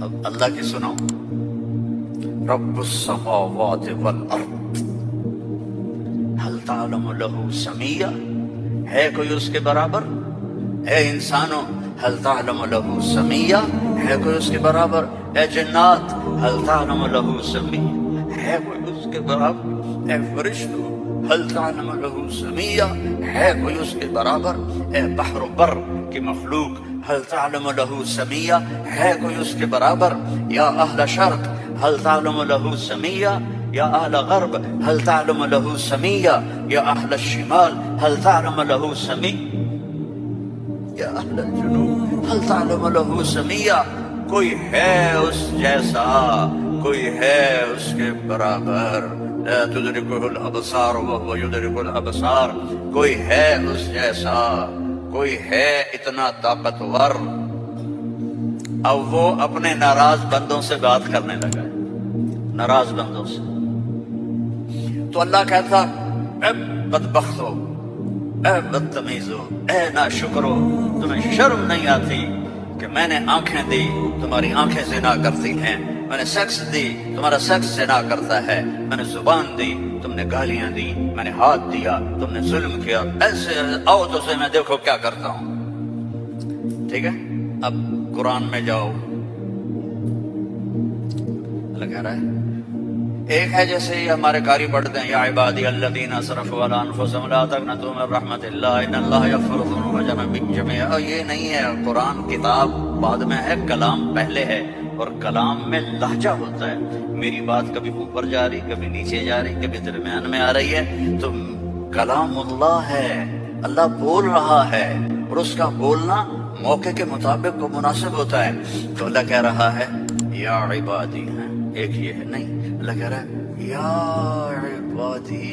اب اللہ کی سنو، رب السماوات والارض هل تعلم له سمیہ، ہے کوئی اس کے برابر؟ اے انسانوں هل تعلم له سمیہ، ہے کوئی اس کے برابر؟ اے جنات هل تعلم له سمیہ، ہے کوئی اس کے برابر؟ اے فرشتوں هل تعلم له سمیہ، ہے کوئی اس کے برابر؟ اے بحر و بر کی مخلوق هل تعلم له سمیہ، ہے کوئی اس کے برابر؟ یا اہل شرق هل تعلم له سمیہ، یا اہل غرب هل تعلم له سمیہ، یا اہل الشمال هل تعلم له سمیہ، یا اہل الجنوب هل تعلم له سمیہ، کوئی ہے اس جیسا، کوئی ہے اس کے برابر؟ لا تدرکہ الابصار وهو يدرک الابصار، کوئی ہے اس جیسا، کوئی ہے اتنا طاقتور؟ اب وہ اپنے ناراض بندوں سے بات کرنے لگا ہے، ناراض بندوں سے۔ تو اللہ کہتا اے بدبختو، اے بدتمیزو، اے ناشکرو، تمہیں شرم نہیں آتی کہ میں نے آنکھیں دی، تمہاری آنکھیں زنا کرتی ہیں، میں نے سیکس دی، تمہارا سیکس زنا کرتا ہے، میں نے زبان دی، تم نے گالیاں دی، میں نے ہاتھ دیا، تم نے ظلم کیا، ایسے آؤ تو سے میں دیکھو کیا کرتا ہوں۔ ٹھیک ہے، اب قرآن میں جاؤ، اللہ کہہ رہا ہے ایک ہے جیسے یہ ہمارے قاری پڑھتے ہیں، یا عبادی الذین اسرفوا علی انفسہم لا تقنطوا من رحمت اللہ ان اللہ یغفر الذنوب جميعا، یہ نہیں ہے، قرآن کتاب بعد میں ہے، کلام پہلے ہے، اور کلام میں لہجہ ہوتا ہے، میری بات کبھی اوپر جا رہی، کبھی نیچے جا رہی، کبھی درمیان میں آ رہی ہے، تو کلام اللہ ہے، اللہ بول رہا ہے، اور اس کا بولنا موقع کے مطابق کو مناسب ہوتا ہے۔ تو اللہ کہہ رہا ہے یا عبادی، ہیں ایک یہ ہے نہیں، اللہ کہہ رہا ہے یا عبادی،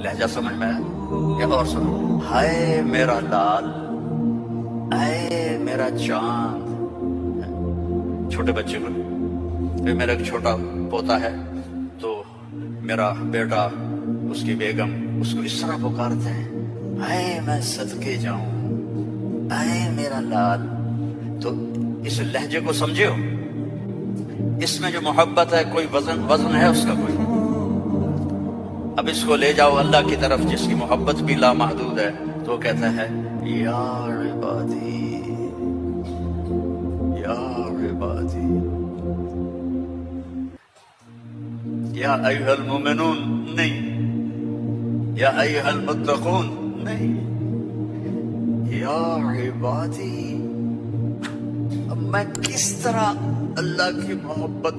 لہجہ سمجھ میں آیا؟ یا اور سنو، ہائے میرا لال، اے میرا چاند، چھوٹے بچے کو، میرا ایک چھوٹا پوتا ہے تو میرا بیٹا، اس کی بیگم اس کو اس طرح پکارتے ہیں، اے میں صدقے جاؤں، اے میرا لال۔ تو اس لہجے کو سمجھے ہو، اس میں جو محبت ہے کوئی وزن ہے اس کا کوئی؟ اب اس کو لے جاؤ اللہ کی طرف جس کی محبت بھی لامحدود ہے، تو کہتا ہے یا عبادی، یا عبادی، یا ایھا المؤمنون نہیں، یا ایھا المتقون نہیں، یا عبادی۔ اب میں کس طرح اللہ کی محبت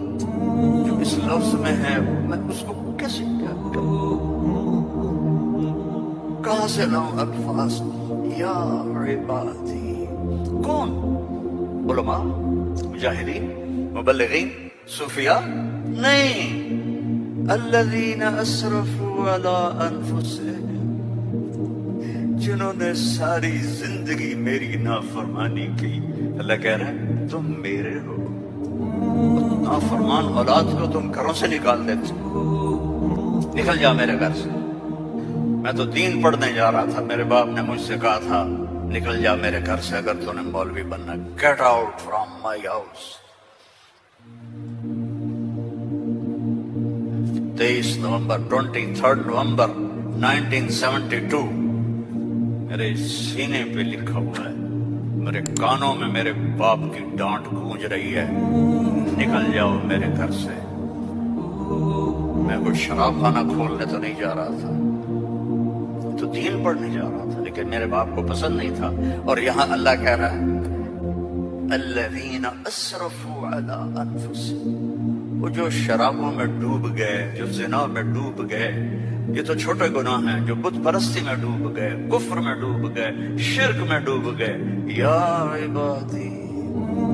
جو اس لفظ میں ہے، میں اس کو کیسے کیا کروں، کہاں سے لاؤں الفاظ؟ یا عبادی، کون؟ علماء، مجاہدین، مبلغین، صوفیاء؟ نہیں، الذین اسرفوا علی انفسہم، جنہوں نے ساری زندگی میری نافرمانی کی۔ اللہ کہہ رہا ہے تم میرے ہو، نافرمان اولاد کو تم گھروں سے نکال دیتے، نکل جا میرے گھر سے۔ میں تو دین پڑھنے جا رہا تھا، میرے باپ نے مجھ سے کہا تھا نکل جا میرے گھر سے اگر تو نے مولوی بننا، get out from my house. 23 نومبر 23 نومبر 1972 میرے سینے پہ لکھا ہوا ہے، میرے کانوں میں میرے باپ کی ڈانٹ گونج رہی ہے، نکل جاؤ میرے گھر سے۔ میں کوئی شراب خانہ کھولنے تو نہیں جا رہا تھا، تو دین پڑھنے جا رہا تھا، لیکن میرے باپ کو پسند نہیں تھا۔ اور یہاں اللہ کہہ رہا ہے الذین اسرفوا علی انفسہم، وہ جو شرابوں میں ڈوب گئے، جو زنا میں ڈوب گئے، یہ تو چھوٹے گناہ ہیں، جو بت پرستی میں ڈوب گئے، کفر میں ڈوب گئے، شرک میں ڈوب گئے، یا عبادی،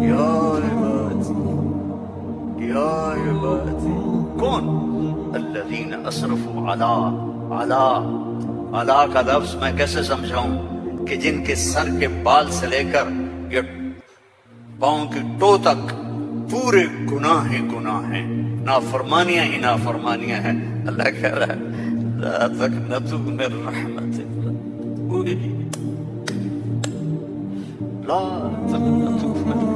یا عبادی، یا عبادی، کون؟ الذین اسرفوا علی کا لفظ میں کیسے سمجھاؤں کہ جن کے سر کے بال سے لے کر یہ پاؤں کی ٹو تک پورے گناہ ہی گناہ ہیں، نافرمانیاں ہی نافرمانیاں ہیں۔ اللہ کہہ رہا ہے لا تقنطوا من رحمت اللہ، لا تقنطوا من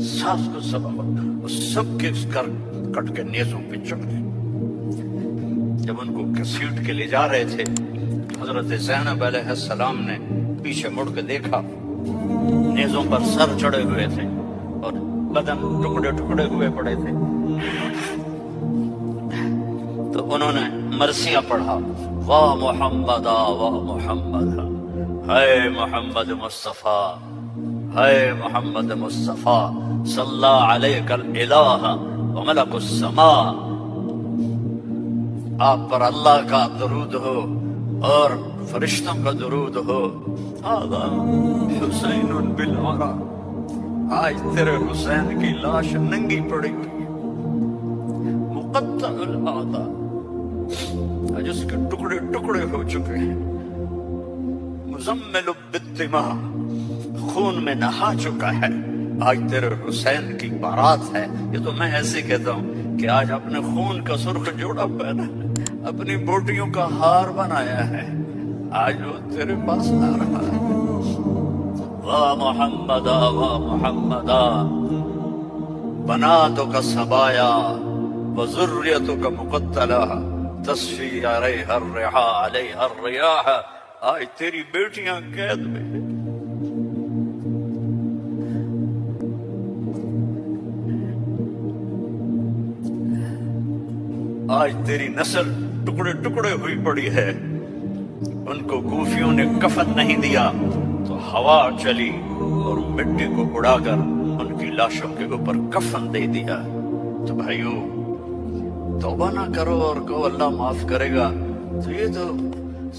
ساس کو سبق وہ سب کے کٹ کے نیزوں پہ چڑھ گئے۔ جب ان کو گھسیٹ کے لے جا رہے تھے، حضرت زینب علیہ السلام نے پیچھے مڑ کے دیکھا، نیزوں پر سر چڑھے ہوئے تھے اور بدن ٹکڑے ٹکڑے ہوئے پڑے تھے۔ تو انہوں نے مرثیہ پڑھا، واہ محمدا واہ محمدا، ہے محمد مصطفیٰ، ہے محمد مصطفیٰ، صلی علیک الالہ وملک السماء، آپ پر اللہ کا درود ہو اور فرشتوں کا درود ہو۔ هذا حسین بالعرا، آج تیرے حسین کی لاش ننگی پڑی ہوئی ہے، مقطع الاعضاء، آج اس کے ٹکڑے ٹکڑے ہو چکے ہیں، مزمل بالدماء، خون میں نہا چکا ہے، آج تیرے حسین کی بارات ہے۔ یہ تو میں ایسے کہتا ہوں کہ آج اپنے خون کا سرخ جوڑا پہنا ہے، اپنی بوٹیوں کا ہار بنایا ہے، آج وہ تیرے پاس آ رہا ہے۔ واہ محمدا واہ محمدا، بناتک سبایا وذریتک مقتلہ، تصفی علیہا الرحا علیہا الریاح، آج تیری بیٹیاں قید میں ہیں۔ آج تیری نسل ٹکڑے ٹکڑے ہوئی پڑی ہے، ان کو کوفیوں نے کفن نہیں دیا تو ہوا چلی اور مٹی کو اڑا کر ان کی لاشوں کے اوپر کفن دے دیا۔ تو بھائیو، توبہ نہ کرو اور کہو اللہ معاف کرے گا، تو یہ تو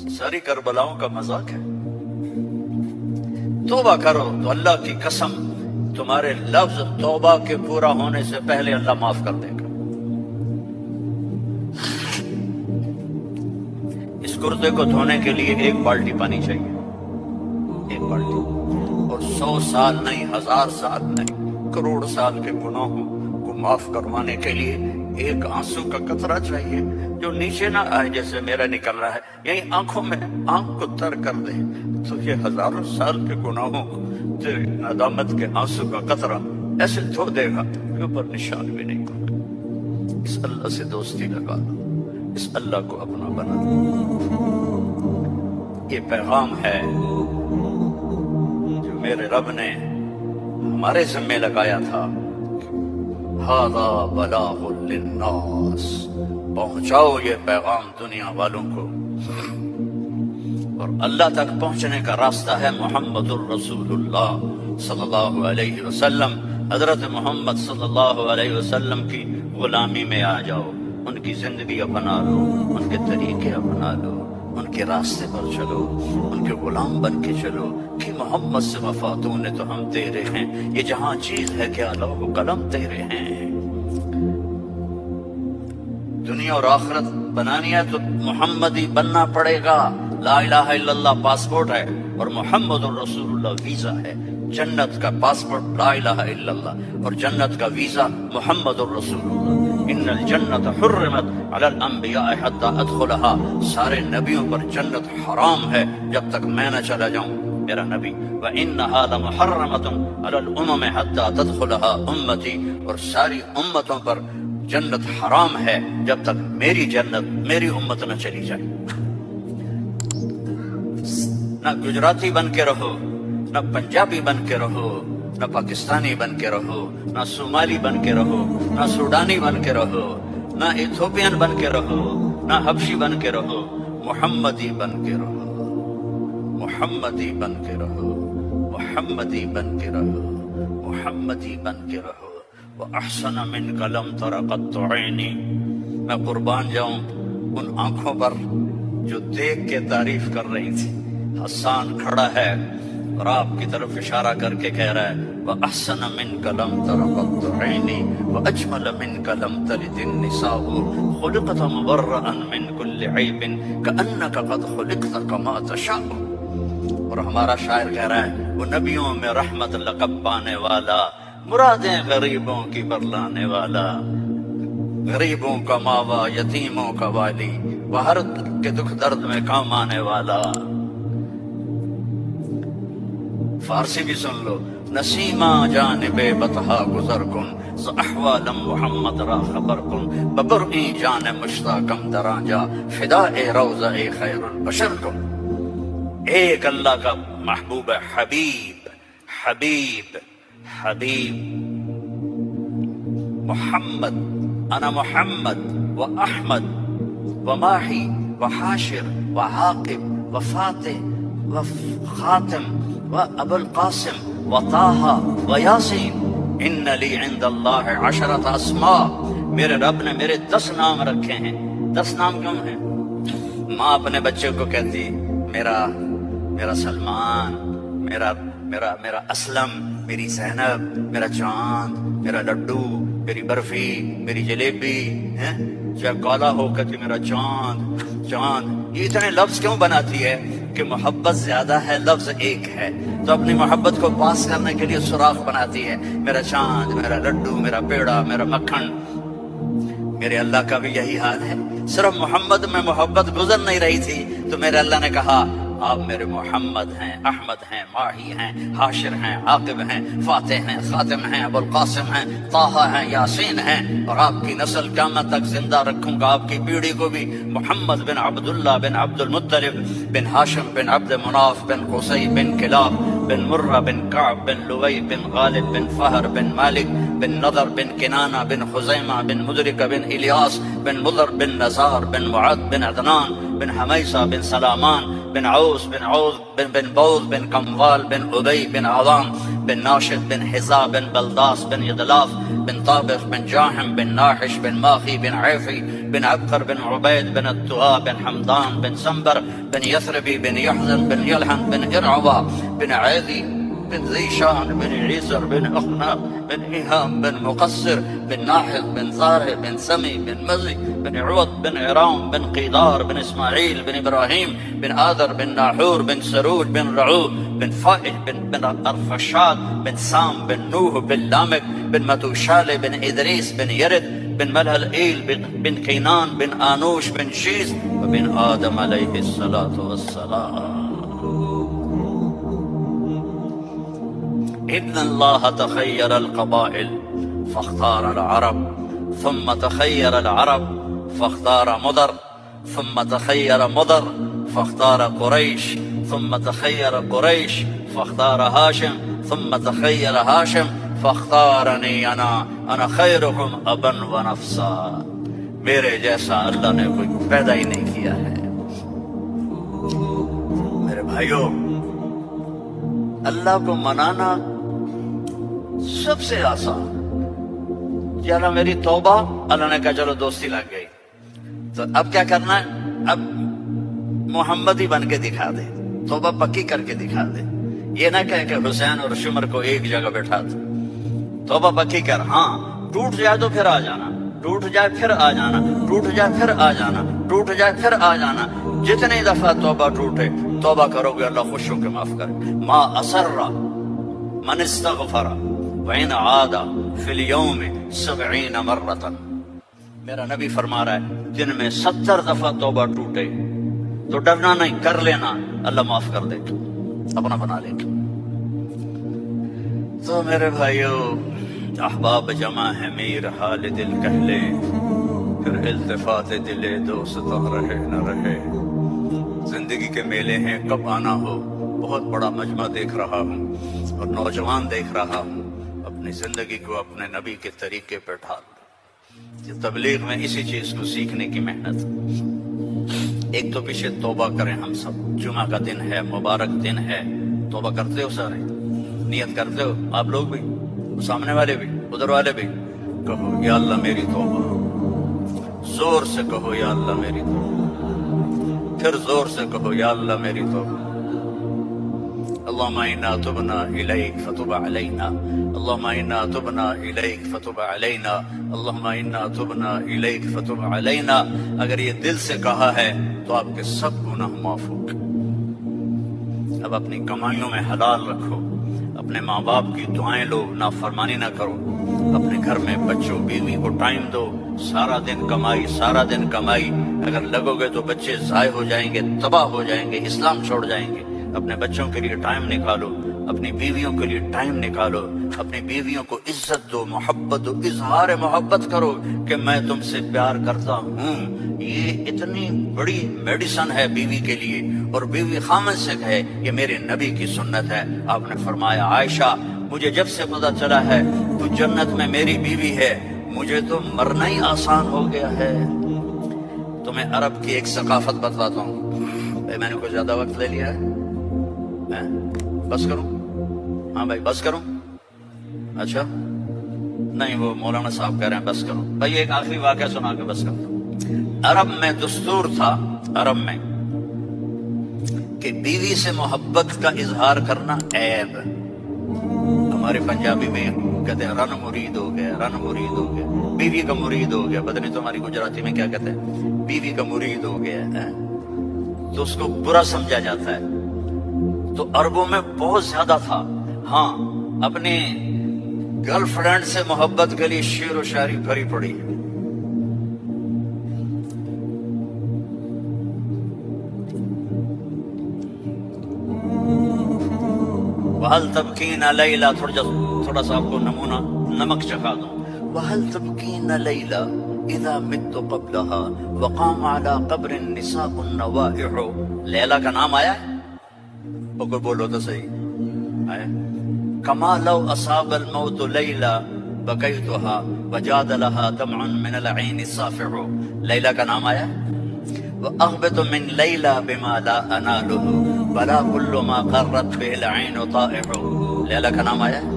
ساری کربلاؤں کا مذاق ہے۔ توبہ کرو تو اللہ کی قسم تمہارے لفظ توبہ کے پورا ہونے سے پہلے اللہ معاف کر دے گا۔ اس کرتے کو دھونے کے لیے 1 بالٹی پانی چاہیے، 1 بالٹی، اور 100 سال نہیں، 1000 سال نہیں، کروڑ سال کے گناہوں کو معاف کروانے کے لیے 1 آنسو کا قطرہ چاہیے، جو نیچے نہ آئے جیسے میرا نکل رہا ہے، یہی آنکھوں میں آنکھ کو تر کر دے، تو یہ 1000 سال کے گناہوں کو تیری ندامت کے آنسو کا قطرہ ایسے دھو دے گا کہ اوپر نشان بھی نہیں ہوگا۔ اس اللہ سے دوستی لگا دو، اس اللہ کو اپنا بنا دو۔ یہ پیغام ہے جو میرے رب نے ہمارے ذمہ لگایا تھا، ھذا بلاغ للناس، پہنچاؤ یہ پیغام دنیا والوں کو۔ اور اللہ تک پہنچنے کا راستہ ہے محمد الرسول اللہ صلی اللہ علیہ وسلم۔ حضرت محمد صلی اللہ علیہ وسلم کی غلامی میں آ جاؤ، ان کی زندگی اپنا لو، ان کے طریقے اپنا لو، ان کے راستے پر چلو، ان کے غلام بن کے چلو کہ محمد سے وفاتوں نے تو ہم تیرے ہیں، یہ جہاں چیز ہے کیا لوح و قلم تیرے ہیں۔ دنیا اور آخرت بنانی ہے تو محمدی بننا پڑے گا۔ لا الہ الا اللہ پاسپورٹ ہے اور محمد الرسول اللہ ویزا ہے۔ جنت کا پاسپورٹ لا الہ الا اللہ اور جنت کا ویزا محمد الرسول اللہ۔ ان الجنت حرمت علی الانبیاء حتی ادخلها، سارے نبیوں پر جنت حرام ہے جب تک میں نہ چلا جاؤں میرا نبی۔ وَإِنَّهَا لَمُحَرَّمَةٌ عَلَى الْأُمَمِ حَتَّى تَدْخُلَهَا أُمَّتِي، اور ساری امتوں پر جنت حرام ہے جب تک میری جنت میری امت نہ چلی جائے۔ نہ گجراتی بن کے رہو، نہ پنجابی بن کے رہو، نہ پاکستانی بن کے رہو، نہ صومالی بن کے رہو، نہ سوڈانی بن کے رہو، نہ ایتھوپین بن کے رہو، نہ حبشی بن کے رہو، محمدی بن کے رہو، محمدی بن کے رہو، محمدی بن کے رہو، محمدی بن کے رہو۔ وَأَحْسَنَ مِنْكَ لَمْ تَرَ قَطُّ عَيْنِي، میں قربان جاؤں ان آنکھوں پر جو دیکھ کے تعریف کر رہی تھی۔ حسان کھڑا ہے اور آپ کی طرف اشارہ کر کے کہہ رہا ہے وَأَحْسَنَ مِنْكَ لَمْ تَرَ قَطُّ عَيْنِي وَأَجْمَلَ مِنْكَ لَمْ تَلِدِ النِّسَاءُ خُلِقْتَ مُبَرَّأً مِنْ كُلِّ عَيْبٍ كَأَنَّكَ قَدْ خُلِقْتَ كَمَا تَشَاءُ۔ اور ہمارا شاعر کہہ رہا ہے وہ نبیوں میں رحمت لقب پانے والا، مرادیں غریبوں کی برلانے والا، غریبوں کا ماوا، یتیموں کا والی، وہ ہر کے دکھ درد میں کام آنے والا۔ فارسی بھی سن لو، نسیما جانب بطحا گزر کن ز احوالم محمد را خبر کن ببرئی جان مشتاقم دران جا فدائے روضہ خیر البشر کن۔ ایک اللہ کا محبوب حبیب حبیب حبیب محمد، انا محمد و احمد و ماہی و حاشر و عاقب و فاتح و خاتم و ابو القاسم و طہ و یاسین۔ ان لی عند اللہ عشرۃ اسماء، میرے رب نے میرے 10 نام رکھے ہیں۔ 10 نام کیوں ہیں؟ ماں اپنے بچے کو کہتی میرا سلمان، میرا اسلم، میری زینب، میرا چاند، میرا لڈو، میری برفی، میری جلیبی، چاہے کالا ہو کہتی میرا چاند چاند۔ یہ اتنے لفظ کیوں بناتی ہے؟ کہ محبت زیادہ ہے، لفظ ایک ہے، تو اپنی محبت کو پاس کرنے کے لیے سوراخ بناتی ہے، میرا چاند، میرا لڈو، میرا پیڑا، میرا مکھن۔ میرے اللہ کا بھی یہی حال ہے، صرف محمد میں محبت گزر نہیں رہی تھی تو میرے اللہ نے کہا آپ میرے محمد ہیں، احمد ہیں، ماہی ہیں، حاشر ہیں، عاقب ہیں، فاتح ہیں، خاتم ہیں، ابو القاسم ہیں، طہ ہیں، یاسین ہیں، اور آپ کی نسل قیامت تک زندہ رکھوں گا، آپ کی پیڑھی کو بھی۔ محمد بن عبداللہ بن عبد المطلب بن ہاشم بن عبد مناف بن قصی بن کلاب بن مرہ بن کعب بن لوی بن غالب بن فہر بن مالک بن نضر بن کنانہ بن خزیمہ بن مدرکہ بن الیاس بن مضر بن نزار بن معد بن عدنان بن حمیسہ بن سلامان بن عوس بن عوض بن بوز بن قموال بن عبی بن عظام بن ناشد بن حزا بن بلداس بن یدلاف بن طابخ بن جاحم بن ناحش بن ماخی بن عیفی بن عبقر بن عبید بن التوا بن حمدان بن سنبر بن یثربی بن یحزن بن یلحن بن ارعوا بن عیدی بن ذیشان بن عیسر بن اخناق بن ایہام بن مقصر بن ناحد بن زارع بن سمی بن مزی بن عوض بن عرام بن قیدار بن اسماعیل بن ابراہیم بن آذر بن ناحور بن سروج بن رعو بن فائح بن ارفشاد بن سام بن نوح بن لامک بن متوشال بن ادریس بن یرد بن ملہل بن کینان بن آنوش بن شیز وبن آدم علیہ الصلاة والسلام۔ إن الله تخير القبائل فاختار العرب ثم تخير العرب فاختار مضر ثم تخير مضر فاختار قريش ثم تخير قريش فاختار هاشم ثم تخير هاشم فاختارني أنا خيركم أبا ونفسا۔ میرے جیسا اللہ نے کوئی پیدا ہی نہیں کیا ہے۔ میرے بھائیوں، اللہ کو منانا سب سے آسان۔ کہ اللہ میری توبہ، اللہ نے کہا چلو دوستی لگ گئی، تو اب کیا کرنا ہے؟ اب محمدی بن کے دکھا دے، توبہ پکی کر کے دکھا دے۔ یہ نہ کہے کہ حسین اور شمر کو ایک جگہ بٹھا دے، توبہ پکی کر۔ ہاں ٹوٹ جائے تو پھر آ جانا، ٹوٹ جائے پھر آ جانا، ٹوٹ جائے پھر آ جانا، ٹوٹ جائے پھر آ جانا۔ جتنی دفعہ توبہ ٹوٹے توبہ کرو گے اللہ خوش ہو کے معاف کرے۔ ما اسر من استغفر وإن عاد فی اليوم 70 مرۃ۔ میرا نبی فرما رہا ہے جن میں 70 دفعہ توبہ ٹوٹے تو ڈرنا نہیں، کر لینا، اللہ معاف کر دے گا، اپنا بنا لے گا۔ تو میرے بھائیو، احباب جمع ہے میر حال دل کہہ لے، پھر التفات دل دوستا رہے نہ رہے۔ زندگی کے میلے ہیں، کب آنا ہو، بہت بڑا مجمع دیکھ رہا ہوں اور نوجوان دیکھ رہا ہوں، اپنی زندگی کو اپنے نبی کے طریقے پر ڈھال۔ یہ تبلیغ میں اسی چیز کو سیکھنے کی محنت۔ ایک تو پیچھے توبہ کریں ہم سب، جمعہ کا دن ہے، مبارک دن ہے، توبہ کرتے ہو سارے، نیت کرتے ہو آپ لوگ بھی، سامنے والے بھی، ادھر والے بھی، کہو یا اللہ میری توبہ، زور سے کہو یا اللہ میری توبہ، پھر زور سے کہو یا اللہ میری توبہ۔ اللهم إنا تبنا إليك فتب علينا، اللهم إنا تبنا إليك فتب علينا، اللهم إنا تبنا إليك فتب علينا۔ اگر یہ دل سے کہا ہے تو آپ کے سب گناہ معاف ہو گئے۔ اب اپنی کمائیوں میں حلال رکھو، اپنے ماں باپ کی دعائیں لو، نافرمانی نہ کرو، اپنے گھر میں بچوں بیوی کو ٹائم دو۔ سارا دن کمائی، سارا دن کمائی، اگر لگو گے تو بچے ضائع ہو جائیں گے، تباہ ہو جائیں گے، اسلام چھوڑ جائیں گے۔ اپنے بچوں کے لیے ٹائم نکالو، اپنی بیویوں کے لیے ٹائم نکالو، اپنی بیویوں کو عزت دو، محبت دو، اظہار محبت کرو کہ میں تم سے پیار کرتا ہوں۔ یہ اتنی بڑی میڈیسن ہے بیوی کے لیے، اور بیوی خامن سے کہے یہ میرے نبی کی سنت ہے۔ آپ نے فرمایا عائشہ مجھے جب سے پتہ چلا ہے تو جنت میں میری بیوی ہے، مجھے تو مرنا ہی آسان ہو گیا ہے۔ تمہیں عرب کی ایک ثقافت بتلاتا ہوں۔ میں نے کوئی زیادہ وقت لے لیا ہے؟ بس کروں؟ ہاں بھائی بس کروں؟ اچھا نہیں، وہ مولانا صاحب کہہ رہے ہیں بس کروں۔ بھائی ایک آخری واقعہ سنا کے بس کرتا ہوں۔ عرب میں دستور تھا، عرب میں، کہ بیوی سے محبت کا اظہار کرنا عیب۔ ہمارے پنجابی میں کہتے ہیں رن مرید ہو گیا، رن مرید ہو گیا، بیوی کا مرید ہو گیا۔ پتہ نہیں تمہاری گجراتی میں کیا کہتے ہیں، بیوی کا مرید ہو گیا ہے، تو اس کو برا سمجھا جاتا ہے۔ تو عربوں میں بہت زیادہ تھا۔ ہاں، اپنی گرل فرینڈ سے محبت کے لیے شعر و شاعری بھری پڑی ہے۔ وَهَلْ تَبْكِينَ لَيْلَا، تھوڑا سا آپ کو نمونہ نمک چکھا دوں۔ وَهَلْ تَبْكِينَ لَيْلَا اِذَا مِتُّ قَبْلَهَا وَقَامَ عَلَىٰ قَبْرِ النِّسَاءُ النَّوَائِحُ۔ لیلا کا نام آیا ہے؟ کوئی بولو تو صحیح آیا۔ كَمَا لَوْ أَصَابَ الْمَوْتُ لَيْلَا بَكَيْتُهَا وَجَادَ لَهَا دَمْعٌ مِّنَ الْعَيْنِ صَافِحُ۔ لیلا کا نام آیا ہے؟ وَأَغْبِطُ مِن لَيْلَا بِمَا لَا أَنَالُهُ وَلَا كُلُّ مَا قَرَّتْ بِهِ الْعَيْنُ طَائِحُ۔ لیلا کا نام آیا ہے؟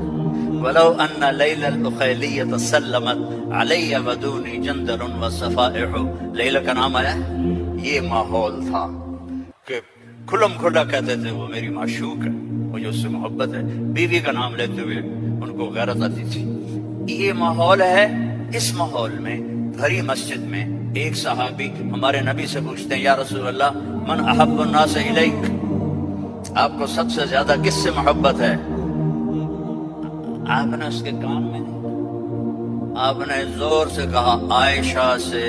وَلَوْ أَنَّ لَيْلَ الْأُخَيْلِيَّةَ سَلَّمَتْ عَلَيَّ وَدُونِي جَنْدَلٌ وَصَفَائِحُ۔ لیلا کا نام آیا ہے؟ یہ ماحول تھا کہ کھلم کھلا کہتے تھے وہ میری معشوق ہے، مجھے اس سے محبت ہے، بیوی کا نام لیتے ہوئے ان کو غیرت آتی تھی۔ یہ ماحول ہے۔ اس ماحول میں بھری مسجد میں ایک صحابی ہمارے نبی سے پوچھتے ہیں یا رسول اللہ من احب الناس الیک، آپ کو سب سے زیادہ کس سے محبت ہے؟ آپ نے اس کے کان میں آپ نے زور سے کہا عائشہ سے،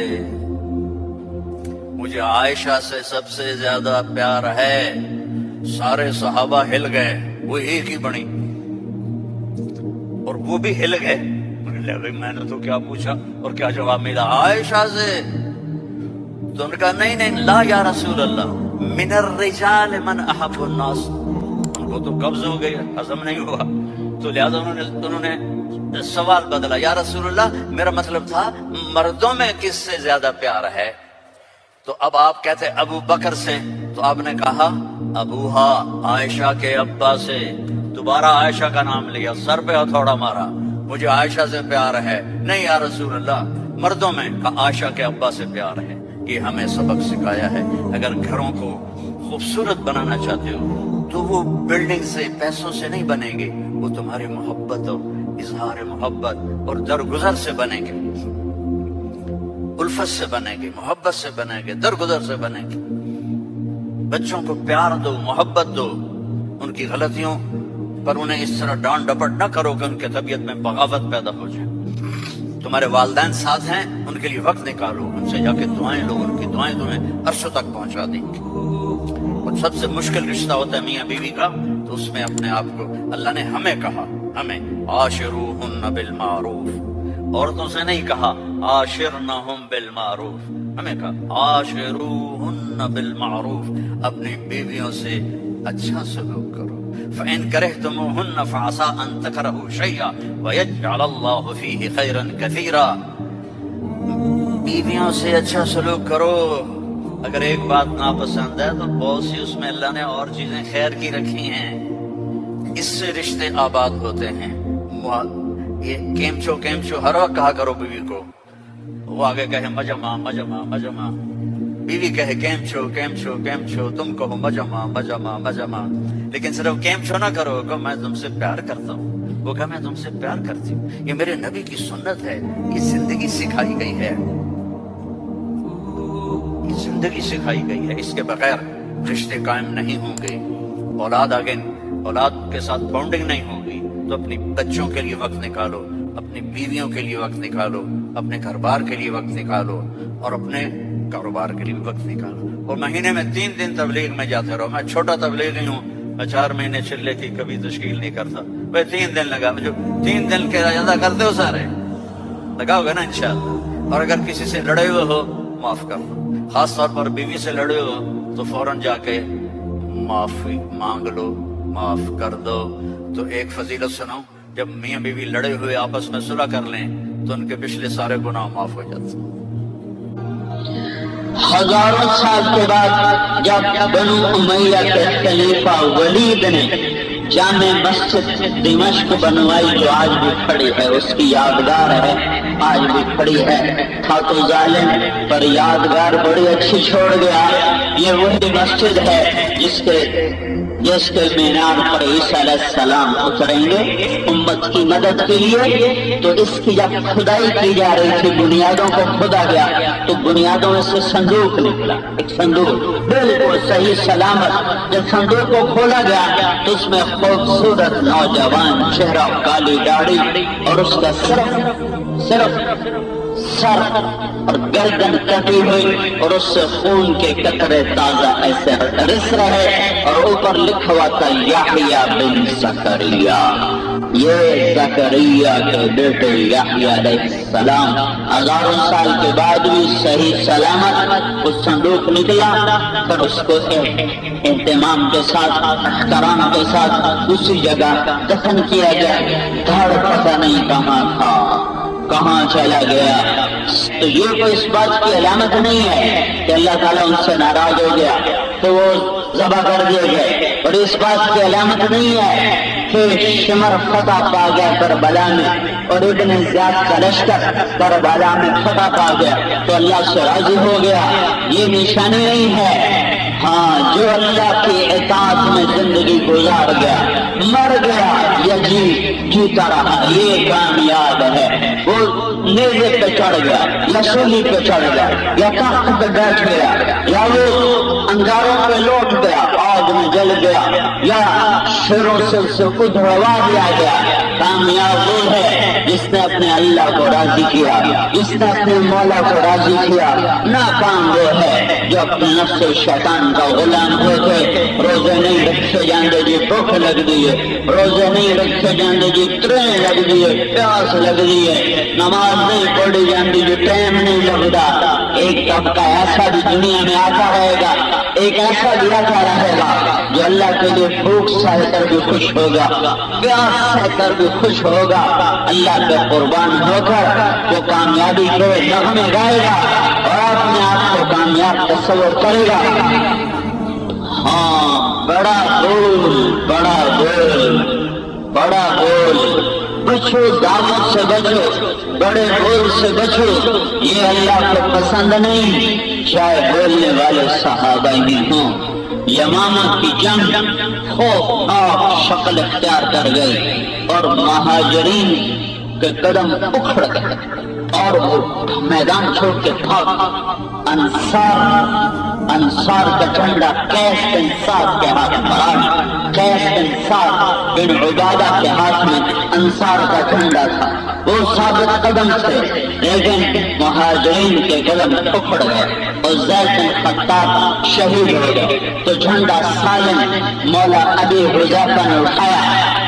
مجھے عائشہ سے سب سے زیادہ پیار ہے۔ سارے صحابہ ہل گئے، وہ ایک ہی بنی اور وہ بھی ہل گئے۔ میں نے تو کیا پوچھا اور کیا جواب ملا؟ عائشہ سے۔ تو انہوں نے کہا نہیں نہیں لا یا رسول اللہ، من الرجال من احب الناس۔ ان کو تو قبض ہو گئی، ہضم نہیں ہوا، تو لہذا انہوں نے سوال بدلا، یا رسول اللہ میرا مطلب تھا مردوں میں کس سے زیادہ پیار ہے؟ تو اب آپ کہتے ابو بکر سے، تو آپ نے کہا ابوہا، عائشہ کے ابا سے۔ دوبارہ عائشہ کا نام لیا، سر پہ ہتھوڑا مارا، مجھے عائشہ سے پیار ہے۔ نہیں یا رسول اللہ مردوں میں، کہا عائشہ کے ابا سے پیار ہے۔ یہ ہمیں سبق سکھایا ہے، اگر گھروں کو خوبصورت بنانا چاہتے ہو تو وہ بلڈنگ سے پیسوں سے نہیں بنے گے، وہ تمہاری محبت اور اظہار محبت اور درگزر سے بنے گے، الفت سے بنے گی، محبت سے بنے گی، درگزر سے بنے گی۔ بچوں کو پیار دو، محبت دو، ان کی غلطیوں پر انہیں اس طرح ڈانٹ ڈپٹ نہ کرو کہ ان کے طبیعت میں بغاوت پیدا ہو جائے۔ تمہارے والدین ساتھ ہیں، ان کے لیے وقت نکالو، ان سے جا کے دعائیں لو، ان کی دعائیں تمہیں عرشوں تک پہنچا دیں گی۔ اور سب سے مشکل رشتہ ہوتا ہے میاں بیوی کا، تو اس میں اپنے آپ کو اللہ نے ہمیں کہا، ہمیں عاشروہن بالمعروف، عورتوں سے نہیں کہا عاشرنہم بالمعروف، ہمیں کہا عاشروہن بالمعروف، اپنی بیویوں سے اچھا سلوک کرو۔ فَإِن كَرِهْتُمُوهُنَّ فَعَسَىٰ أَن تَكْرَهُوا شَيْئًا وَيَجْعَلَ اللَّهُ فِيهِ خَيْرًا كَثِيرًا۔ بیویوں سے اچھا سلوک کرو، اگر ایک بات ناپسند ہے تو بہت سی اس میں اللہ نے اور چیزیں خیر کی رکھی ہیں، اس سے رشتے آباد ہوتے ہیں۔ یہ کیمچو ہر وقت کہا کرو بیوی کو، وہ آگے کہے مجمع مجمع مجمع، بیوی کہے کیمچو، تم کہو مجمع مجمع مجمع، لیکن صرف کیمچو نہ کرو کہ میں تم سے پیار کرتا ہوں، وہ کہ میں تم سے پیار کرتی ہوں۔ یہ میرے نبی کی سنت ہے، یہ زندگی سکھائی گئی ہے، یہ زندگی سکھائی گئی ہے، اس کے بغیر رشتے قائم نہیں ہوں گے، اولاد کے ساتھ بانڈنگ نہیں ہوگی۔ تو اپنی بچوں کے لیے وقت نکالو، اپنی بیویوں کے لیے وقت نکالو، اپنے گھر بار کے لیے وقت نکالو، اور اپنے کاروبار کے لیے وقت نکالو۔ اور مہینے میں 3 دن تبلیغ میں جاتے رہو۔ میں چھوٹا تبلیغی ہوں، میں 4 مہینے چلے کی کبھی تشکیل نہیں کرتا بھائی 3 دن لگا جو 3 دن کے اجازہ کرتے ہو سارے لگاؤ گے نا انشاءاللہ. اور اگر کسی سے لڑے ہوئے ہو معاف کر دو، خاص طور پر بیوی سے لڑے ہو تو فوراً جا کے معافی مانگ لو، معاف کر دو. تو ایک فضیلت سناؤں، جب میاں بیوی لڑے ہوئے آپس میں صلح کر لیں تو ان کے پچھلے سارے گناہ معاف ہو جاتے ہیں. ہزاروں سال کے بعد جب بنو امیہ کے خلیفہ ولید نے جامع مسجد دمشق بنوائی جو آج بھی کھڑی ہے، اس کی یادگار ہے، آج بھی کھڑی ہے. تھا تو ظالم پر یادگار بڑی اچھی چھوڑ گیا. یہ وہی مسجد ہے جس کے مینار پر عیسیٰ علیہ السلام اتریں گے امت کی مدد کے لیے. تو اس کی جب کھدائی کی جا رہی تھی، بنیادوں کو کھودا گیا تو بنیادوں میں سے صندوق نکلا، ایک صندوق بالکل صحیح سلامت. جب صندوق کو کھولا گیا تو اس میں خوبصورت نوجوان چہرہ، کالی داڑھی، اور اس کا صرف سر اور گردن کٹی ہوئی، اور اس سے خون کے قطرے تازہ ایسے رس رہے، اور اوپر لکھا ہوا تھا یحییٰ بن زکریا. یہ زکریا کے بیٹے یحییٰ علیہ السلام. ہزاروں سال کے بعد بھی صحیح سلامت اس صندوق نکلا. پھر اس کو اہتمام کے ساتھ، احترام کے ساتھ اسی جگہ دفن کیا گیا. دھڑ پتہ نہیں کہاں تھا، کہاں چلا گیا. تو یہ کوئی اس بات کی علامت نہیں ہے کہ اللہ تعالیٰ ان سے ناراض ہو گیا تو وہ ذبح کر دیے گئے، اور اس بات کی علامت نہیں ہے کہ شمر فتح پا گیا کربلا میں، اور ابن زیاد کا لشکر کربلا میں فتح پا گیا تو اللہ سے راضی ہو گیا. یہ نشانی نہیں ہے. ہاں، جو اللہ کی اطاعت میں زندگی گزار گیا، مر گیا یا جیتا رہا، یہ کامیاب ہے. وہ نیزے پہ چڑھ گیا یا سولی پہ چڑھ گیا یا تخت پہ بیٹھ گیا یا وہ انگاروں پہ لوٹ گیا، آگ میں جل گیا، یا شیروں سے اسے ادھڑوا دیا گیا. کامیاب وہ ہے جس نے اپنے اللہ کو راضی کیا، جس نے اپنے مولا کو راضی کیا. ناکام وہ ہے جو اپنے نفس و شیطان کا غلام ہو کے روزے نہیں رکھے جاندے جی بھوک لگ دی ہے، روزے نہیں رکھے جاندے جی تریں لگ دی ہے، پیاس لگ دی ہے، نماز نہیں پڑھی جاندی جو ٹائم نہیں لگتا. ایک طبقہ ایسا بھی دنیا میں آتا رہے گا، ایک ایسا بھی آتا رہے گا جو اللہ کے لیے بھوک سہ کر بھی خوش ہوگا، پیاس سہ کر بھی خوش ہوگا. اللہ پہ قربان ہو کر وہ کامیابی کے نغمے گائے گا اور اپنے آپ کو کامیاب تصور کرے گا. ہاں، بڑا بول، بڑا بول، بڑا بول. بچو دعوت سے بچو، بڑے بول سے بچو، یہ اللہ کو پسند نہیں. چاہے بولنے والے صحابہ ہی ہوں. یمامہ کی جنگ خوفناک شکل اختیار کر گئی اور مہاجرین کے قدم اکھڑ گئے اور وہ میدان چھوڑ کے بھاگ. انصار کا جھنڈا قیس بن سعد کے ہاتھ میں، قیس بن سعد بن عبادہ کے ہاتھ میں انصار کا جھنڈا تھا. وہ ثابت قدم تھے لیکن مہاجرین کے قدم اکھڑ گئے اور زید بن خطاب شہید ہو گئے. تو جھنڈا سالم مولا ابی حذیفہ نے اٹھایا.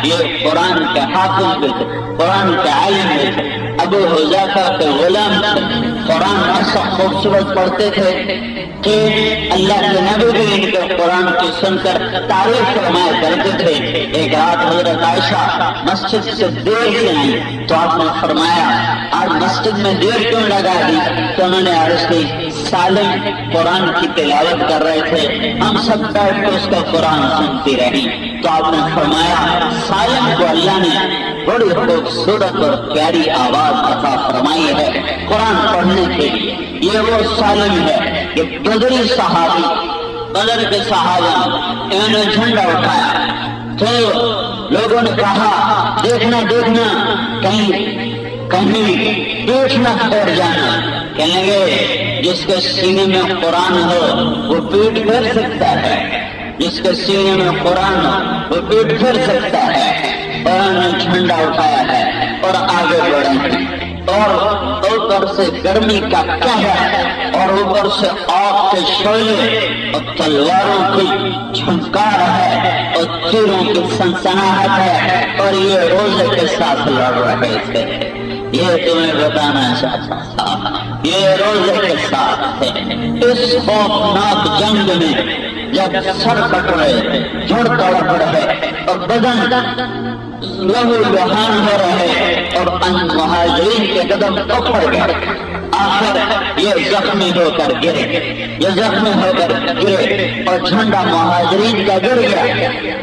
یہ قرآن کے حافظ بھی تھے، قرآن کے عالم بھی تھے، ابو حذیفہ کے غلام تھے. قرآن ایسا خوبصورت پڑھتے تھے کہ اللہ کے نبی بھی ان کے قرآن کی سن کر تعریف فرمایا کرتے تھے. ایک رات حضرت عائشہ مسجد سے دیر سے آئی تو آپ نے فرمایا آج مسجد میں دیر کیوں لگا دی؟ تو انہوں نے عرض کی سالم قرآن کی تلاوت کر رہے تھے، ہم سب بیٹھ کے اس کا قرآن سنتی رہی. تو آپ نے فرمایا سالم کو اللہ نے بڑی خوبصورت اور پیاری آواز عطا فرمائی ہے قرآن پڑھنے کے لیے. یہ وہ سالم ہے کہ بدری صحابی، بدر کے صحابہ انہوں نے جھنڈا اٹھایا تو لوگوں نے کہا دیکھنا دیکھنا کہیں پیٹھ نہ پھیر جانا. کہنے گے جس کے سینے میں قرآن ہو وہ پیٹ پھیر سکتا ہے، جس کے سینے میں قرآن ہو وہ پیٹ پھیر سکتا ہے. اور انہوں نے جھنڈا اٹھایا ہے اور آگے بڑھے ہیں اور اوپر سے گرمی کا قہر اور اوپر سے آگ کے شعلے اور تلواروں کی جھنکار ہے اور تیروں کی سنسناہٹ ہے، اور یہ روزے کے ساتھ لڑ رہے تھے۔ یہ تمہیں بتانا چاہتا تھا، یہ روزے کے ساتھ تھے۔ اس خوفناک جنگ میں جب سر کٹ رہے، جڑ تڑپ رہے اور بدن لہو لہان ہو رہے اور ان مہاجرین کے قدم اکھڑ گئے، آخر یہ زخمی ہو کر گرے اور جھنڈا مہاجرین کا گر گیا،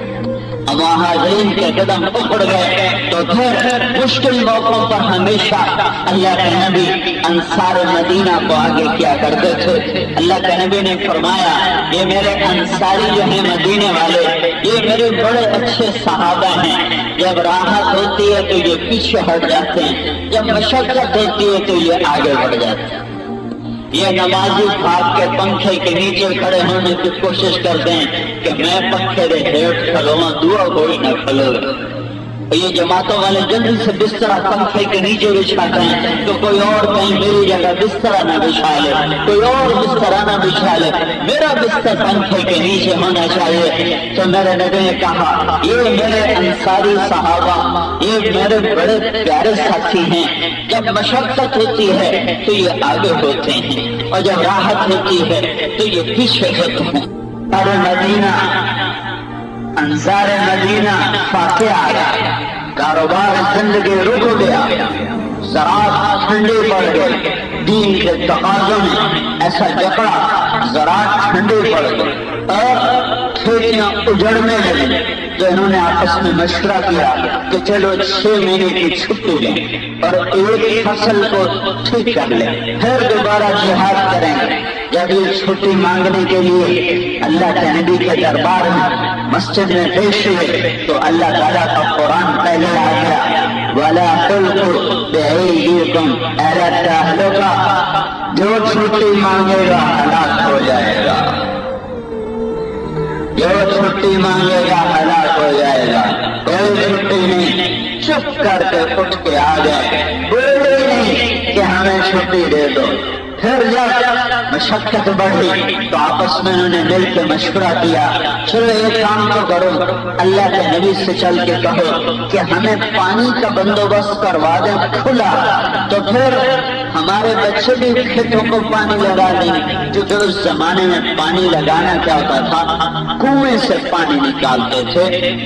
مہاجرین کے قدم اکھڑ گئے۔ تو پھر مشکل موقعوں پر ہمیشہ اللہ کے نبی انصار مدینہ کو آگے کیا کرتے تھے۔ اللہ کے نبی نے فرمایا، یہ میرے انصاری جو ہیں مدینے والے، یہ میرے بڑے اچھے صحابہ ہیں، جب راحت ہوتی ہے تو یہ پیچھے ہٹ جاتے ہیں، جب مشقت ہوتی ہے تو یہ آگے بڑھ جاتے ہیں۔ یہ نمازی بھاگ کے پنکھے کے نیچے کھڑے ہونے کی کوشش کرتے ہیں کہ میں پنکھے دے ہیٹھ کھڑوں، دعا کوئی نہ کھلو۔ یہ جماعتوں والے جلدی سے بستر پنکھے کے نیچے بچھاتے ہیں تو کوئی اور کہیں میری جگہ بستر نہ بچھا لے، کوئی اور بستر نہ بچھا لے، میرا بستر پنکھے کے نیچے ہونا چاہیے۔ تو میرے نبی نے کہا، یہ میرے انصاری صحابہ، یہ میرے بڑے پیارے ساتھی ہیں، جب مشقت ہوتی ہے تو یہ آگے ہوتے ہیں اور جب راحت ہوتی ہے تو یہ پیچھے ہوتے ہیں۔ ارے مدینہ، انصار مدینہ فاتح آ گیا، کاروبار زندگی رک گیا، زراعت ٹھنڈی پڑ گئی، دین کے تقاضوں نے ایسا جکڑا، زراعت ٹھنڈی پڑ گئی اور کھیتیاں اجڑنے لگی۔ تو انہوں نے آپس میں مشورہ کیا کہ چلو 6 مہینے کی چھٹی لیں اور ایک فصل کو ٹھیک کر لیں، پھر دوبارہ جہاد کریں گے۔ جب یہ چھٹی مانگنے کے لیے اللہ کے نبی کے دربار میں مسجد میں پیش ہوئے تو اللہ تعالیٰ کا قرآن پہلے آ گیا، وَلَا تُلْقُوا بِأَيْدِيكُمْ إِلَى التَّهْلُكَةِ، جو چھٹی مانگے گا ہلاک ہو جائے گا، جو چھٹی مانگے گا ہلاک ہو جائے گا۔ کوئی چھٹی نہیں، چپ کر کے اٹھ کے آ گئے، بولے نہیں کہ ہمیں چھٹی دے دو۔ پھر جب مشقت بڑھی تو آپس میں انہوں نے مل کے مشورہ کیا، چلو ایک کام تو کرو، اللہ کے نبی سے چل کے کہو کہ ہمیں پانی کا بندوبست کروا دیں کھلا، تو پھر ہمارے بچے بھی کھیتوں کو پانی لگا دیں، کیونکہ اس زمانے میں پانی لگانا کیا ہوتا تھا، کنویں سے پانی نکالتے تھے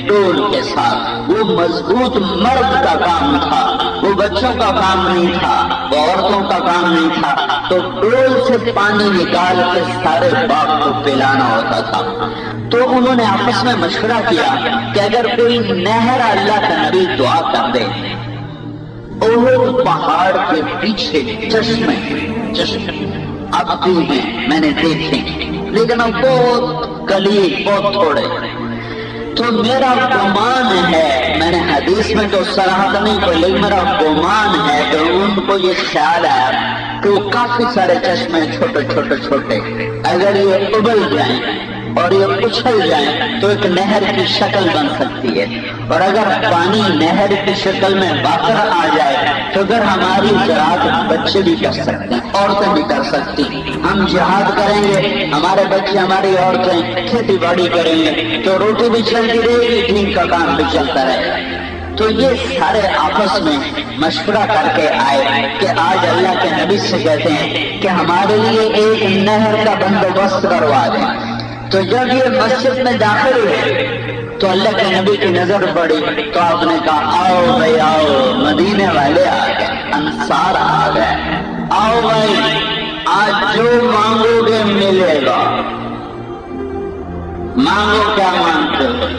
ڈول کے ساتھ۔ وہ مضبوط مرد کا کام تھا، وہ بچوں کا کام نہیں تھا، وہ عورتوں کا کام نہیں تھا۔ تو ڈول سے پانی نکال کے سارے باغ کو پلانا ہوتا تھا۔ تو انہوں نے آپس میں مشورہ کیا کہ اگر کوئی نہر، اللہ کا نبی دعا کر دے، احد پہاڑ کے پیچھے چشمے اب بھی ہیں، میں نے دیکھے، لیکن اب بہت قلیل، بہت تھوڑے۔ تو میرا گمان ہے، میں نے حدیث میں تو صراحت نہیں کوئی، لیکن میرا گمان ہے کہ ان کو یہ خیال ہے کہ وہ کافی سارے چشمے چھوٹے، اگر یہ ابل جائیں اور یہ اچھل جائیں تو ایک نہر کی شکل بن سکتی ہے، اور اگر پانی نہر کی شکل میں باہر آ جائے تو اگر ہماری زراعت بچے بھی کر سکتے ہیں، عورتیں بھی کر سکتی، ہم جہاد کریں گے، ہمارے بچے، ہماری عورتیں کھیتی باڑی کریں گے تو روٹی بھی چلتی رہے گی، دین کا کام بھی چلتا رہے گا۔ تو یہ سارے آپس میں مشورہ کر کے آئے کہ آج اللہ کے نبی سے کہتے ہیں کہ ہمارے لیے ایک نہر کا بندوبست کروا دیں۔ تو جب یہ مسجد میں داخل ہوئے تو اللہ کے نبی کی نظر پڑی تو آپ نے کہا، آؤ بھائی آؤ، مدینے والے آ گئے، انصار آ گئے، آؤ بھائی، آج جو مانگو گے ملے گا، مانگو کیا مانگتے ہو،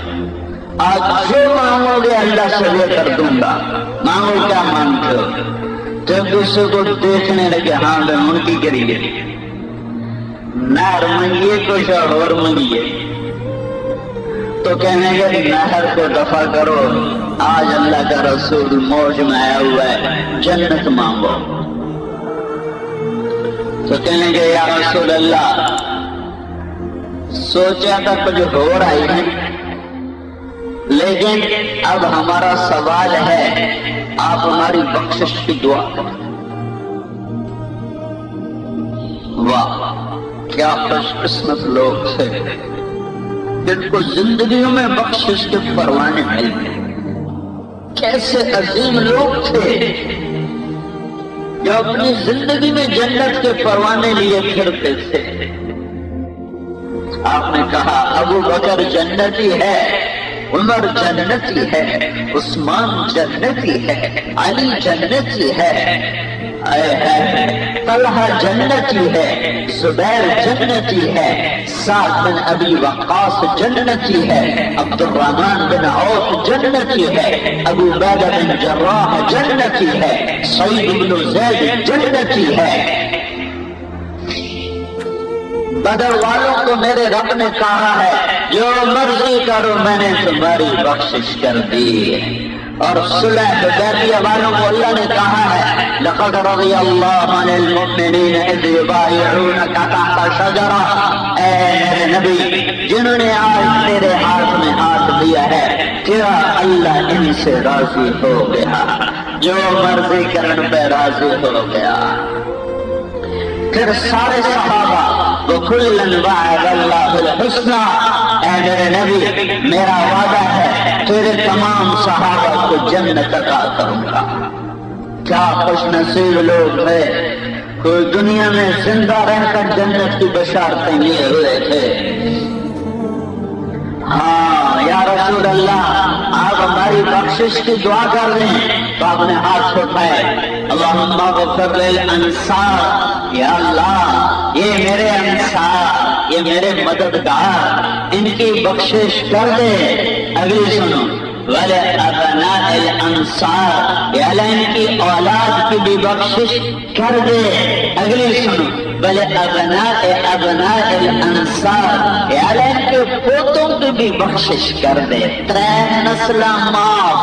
آج جو مانگو گے اللہ سے لے کر دوں گا، مانگو کیا مانگتے ہو۔ جب دوسرے کو دیکھنے لگے، ہاں بھائی ان کی کریے، نہر منگیے کچھ اور منگیے، تو کہنے گے نہر کو دفع کرو، آج اللہ کا رسول موج میں آیا ہوا ہے، جنت مانگو۔ تو کہنے گے یا رسول اللہ، سوچا تھا کچھ ہو رہی ہے، لیکن اب ہمارا سوال ہے، آپ ہماری بخشش کی دعا کریں۔ واہ کیا خوش قسمت لوگ تھے جن کو زندگیوں میں بخشش کے پروانے مل گئے. کیسے عظیم لوگ تھے جو اپنی زندگی میں جنت کے پروانے لیے پھرتے تھے. آپ نے کہا ابو بکر جنتی ہے، عمر جنتی ہے، عثمان جنتی ہے، علی جنتی ہے، طلحہ جنتی ہے، زبیر جنتی ہے، سعد بن ابی وقاص جنتی ہے، عبد الرحمن بن عوف جنتی ہے، ابو عبیدہ بن جراح جنتی ہے، سعید بن زید جنتی ہے. بدر والوں کو میرے رب نے کہا ہے جو مرضی کرو میں نے تمہاری بخشش کر دی. اور صلح حدیبیہ والوں کو اللہ نے کہا ہے لقد رضی اللہ عن المؤمنین اذ یبایعونک تحت شجرہ. اے میرے نبی جنہوں نے آج تیرے ہاتھ میں ہاتھ دیا ہے کیا اللہ ان سے راضی ہو گیا؟ جو مرضی کرنے پہ راضی ہو گیا. پھر سارے صحابہ وَكُلًّا وَعَدَ اللَّهُ الْحُسْنَى. اے میرے نبی میرا وعدہ ہے تیرے تمام صحابہ کو جنت عطا کروں گا. کیا خوش نصیب لوگ تھے کوئی دنیا میں زندہ رہ کر جنت کی بشارتیں لیے ہوئے تھے. ہاں یا رسول اللہ آپ ہماری بخشش کی دعا کر رہے ہیں تو آپ نے ہاتھ اٹھائے اللہم اغفر للانصار. یا اللہ یہ میرے انصار یہ میرے مددگار ان کی بخشش کر دے. اگلی سنو وَلِأَبْنَاءِ الْأَنصَارِ یا اللہ ان کی اولاد کی بھی بخشش کر دے. اگلی سنو وَلِأَبْنَاءِ أَبْنَاءِ الْأَنصَارِ یا اللہ ان کے پوتوں کی بھی بخشش کر دے. 3 نسلیں معاف.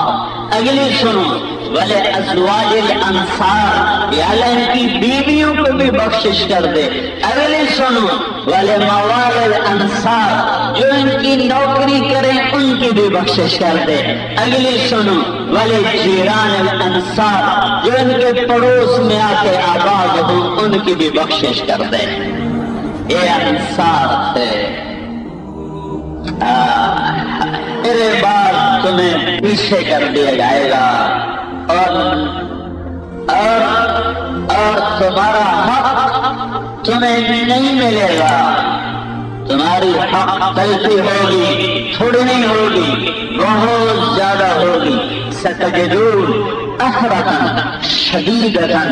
اگلی سنو وَلِأَزْوَاجِ الْأَنصَارِ یا اللہ ان کی بیویوں کو بھی بخشش کر دے. اگلی سنو وَلِمَوَالِ الْأَنصَارِ جو ان کی نوکری کریں ان کی بھی بخشش کر دے. اگلی سنو وَلِجِيرَانِ الْأَنصَارِ جو ان کے پڑوس میں آ کے آباد ہوں ان کی بھی بخشش کر دے. یہ انصار تھے. میرے بعد تمہیں پیچھے کر دیا جائے گا اور تمہارا حق تمہیں نہیں ملے گا. تمہاری حق تلفی ہوگی تھوڑی نہیں ہوگی بہت زیادہ ہوگی. ستجدون احرقا شدیدتا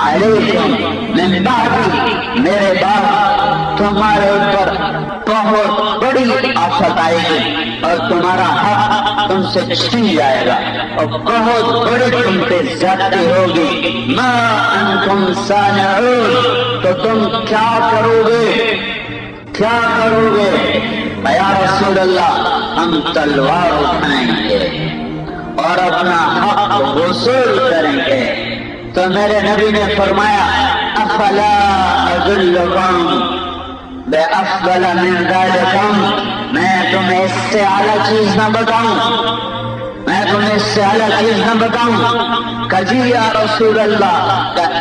علیکم من بعدی میرے بعد تمہارے اوپر بہت بڑی آفت آئے گی اور تمہارا حق تم سے چھین جائے گا اور بہت بڑی تم پہ زیادتی ہوگی. ما انتم صانعون تو تم کیا کرو گے کیا کرو گے؟ یا رسول اللہ ہم تلوار اٹھائیں گے اور اپنا حق وصول کریں گے. تو میرے نبی نے فرمایا افلا ادلکم بافضل من ذلکم میں تمہیں اس سے اعلیٰ چیز نہ بتاؤں میں تمہیں اس سے اعلیٰ چیز نہ بتاؤں؟ کجی یا رسول اللہ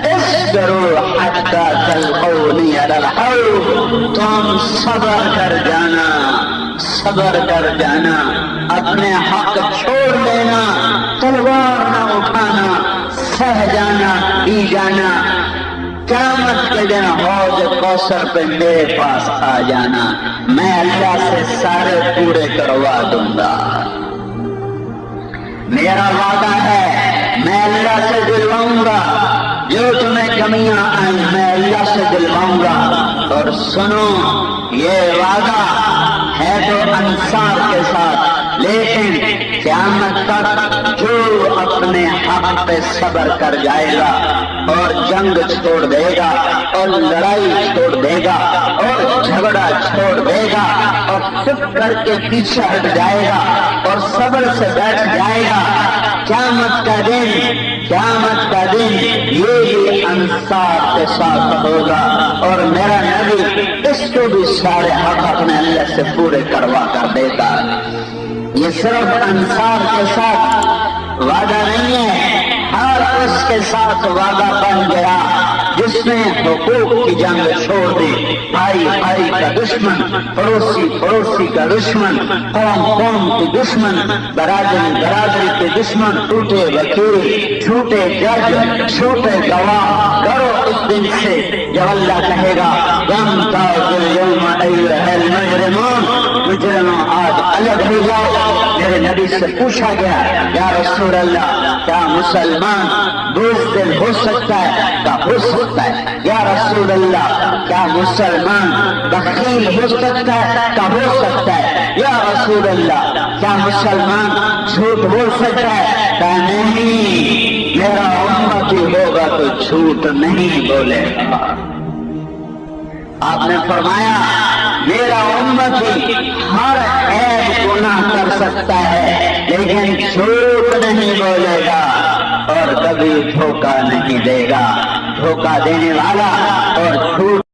اصبروا حتی تلقونی علی الحوض تم صبر کر جانا اپنے حق چھوڑ دینا تلوار نہ اٹھانا سہ جانا پی جانا قیامت کے دن حوض کوثر پہ میرے پاس آ جانا میں اللہ سے سارے پورے کروا دوں گا. میرا وعدہ ہے میں اللہ سے دلواؤں گا جو تمہیں کمیاں آئیں میں اللہ سے دلواؤں گا. اور سنو یہ وعدہ ہے تو انصار کے ساتھ لیکن قیامت تک جو اپنے حق پہ صبر کر جائے گا اور جنگ چھوڑ دے گا اور لڑائی چھوڑ دے گا اور جھگڑا چھوڑ دے گا اور چپ کر کے پیچھے ہٹ جائے گا اور صبر سے بیٹھ جائے گا قیامت کا دن یہ انصار کے ساتھ ہوگا. اور میرا نبی اس کو بھی سارے حق اپنے اللہ سے پورے کروا کر دیتا. یہ صرف انصار کے ساتھ وعدہ نہیں ہے ہر اس کے ساتھ وعدہ بن گیا جس نے حقوق کی جنگ چھوڑ دی، بھائی بھائی کا دشمن، پڑوسی پڑوسی کا دشمن، قوم قوم کی دشمن، برادری برادری کے دشمن، ٹوٹے وکیل، جھوٹے جج، جھوٹے گواہ، ڈرو اس دن سے جب اللہ کہے گا وامتازوا اليوم ایھا المجرمون، مجرموں آج الگ ہو جاؤ۔ میرے نبی سے پوچھا گیا یا رسول اللہ کیا مسلمان بزدل ہو سکتا ہے؟ کیا ہو سکتا ہے؟ یا رسول اللہ کیا مسلمان بخیل ہو سکتا ہے؟ کیا ہو سکتا ہے؟ یا رسول اللہ کیا مسلمان جھوٹ بول سکتا ہے؟ کیا نہیں، میرا امتی ہوگا تو جھوٹ نہیں بولے گا۔ آپ نے فرمایا میرا امتی ہر عیب گناہ کر سکتا ہے لیکن جھوٹ نہیں بولے گا اور کبھی دھوکہ نہیں دے گا۔ دھوکہ دینے والا اور جھوٹ